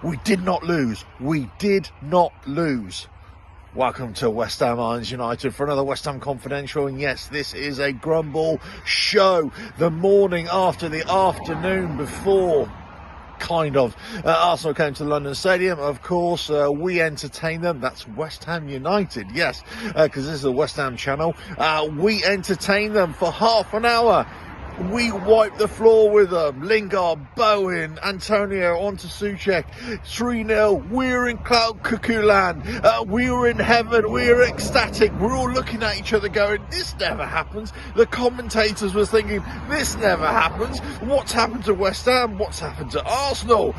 We did not lose. We did not lose. Welcome to West Ham Irons United for another West Ham Confidential. And yes, this is a grumble show. The morning after the afternoon before, kind of. Arsenal came to London Stadium. Of course, we entertained them. That's West Ham United, yes, because this is the West Ham channel. We entertained them for half an hour. We wiped the floor with them. Lingard, Bowen, Antonio, onto Souček. 3-0. We're in cloud cuckoo land. We were in heaven. We were ecstatic. We're all looking at each other going, this never happens. The commentators were thinking, this never happens. What's happened to West Ham? What's happened to Arsenal?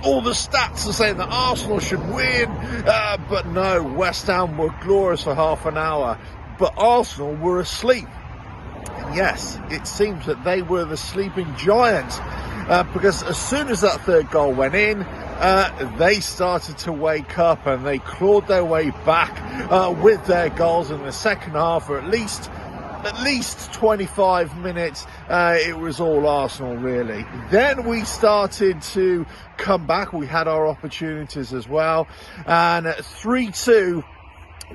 All the stats are saying that Arsenal should win. But no, West Ham were glorious for half an hour. But Arsenal were asleep. Yes, it seems that they were the sleeping giants, because as soon as that third goal went in, they started to wake up and they clawed their way back with their goals in the second half. For at least 25 minutes, it was all Arsenal, really. Then we started to come back. We had our opportunities as well, and at 3-2.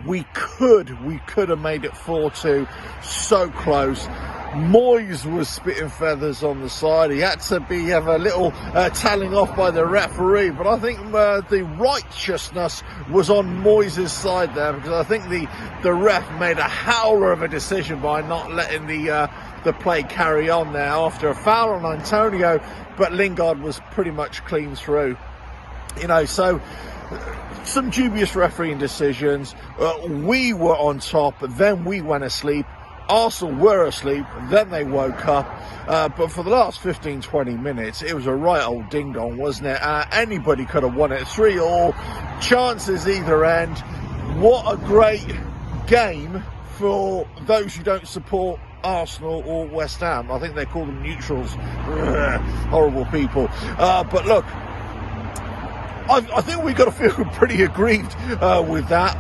We could have made it 4-2, so close. Moyes was spitting feathers on the side. He had to have a little telling off by the referee, but I think the righteousness was on Moyes' side there, because I think the ref made a howler of a decision by not letting the play carry on there after a foul on Antonio, but Lingard was pretty much clean through. You know, so some dubious refereeing decisions. We were on top, then we went asleep. Arsenal were asleep, then they woke up. But for the last 15-20 minutes, it was a right old ding-dong, wasn't it? Anybody could have won it. 3-3, chances either end. What a great game for those who don't support Arsenal or West Ham. I think they call them neutrals. Horrible people. But look, I think we've got to feel pretty aggrieved with that.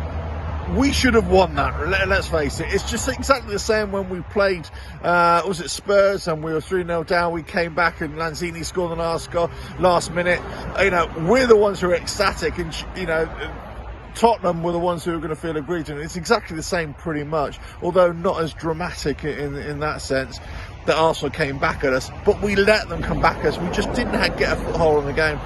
We should have won that, let's face it. It's just exactly the same when we played, was it Spurs, and we were 3-0 down. We came back and Lanzini scored the last minute. You know, we're the ones who are ecstatic, and, you know, Tottenham were the ones who were going to feel aggrieved. And it's exactly the same pretty much, although not as dramatic in that sense, that Arsenal came back at us. But we let them come back at us. We just didn't get a foothold in the game.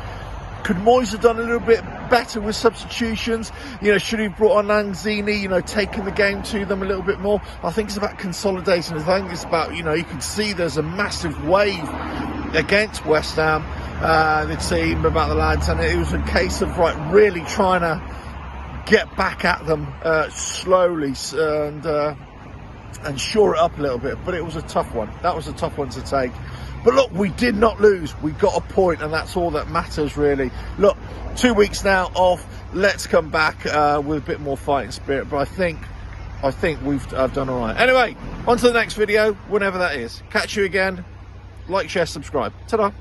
Could Moyes have done a little bit better with substitutions? You know, should he have brought on Lanzini, you know, taking the game to them a little bit more? I think it's about consolidating. I think it's about, you know, you can see there's a massive wave against West Ham, the team, about the lads, and it was a case of, right, really trying to get back at them slowly and shore it up a little bit. But it was a tough one. That was a tough one to take. But look, we did not lose. We got a point, and that's all that matters, really. Look, 2 weeks now off. Let's come back with a bit more fighting spirit. But I think I've done all right. Anyway, on to the next video, whenever that is. Catch you again. Like, share, subscribe. Ta-da.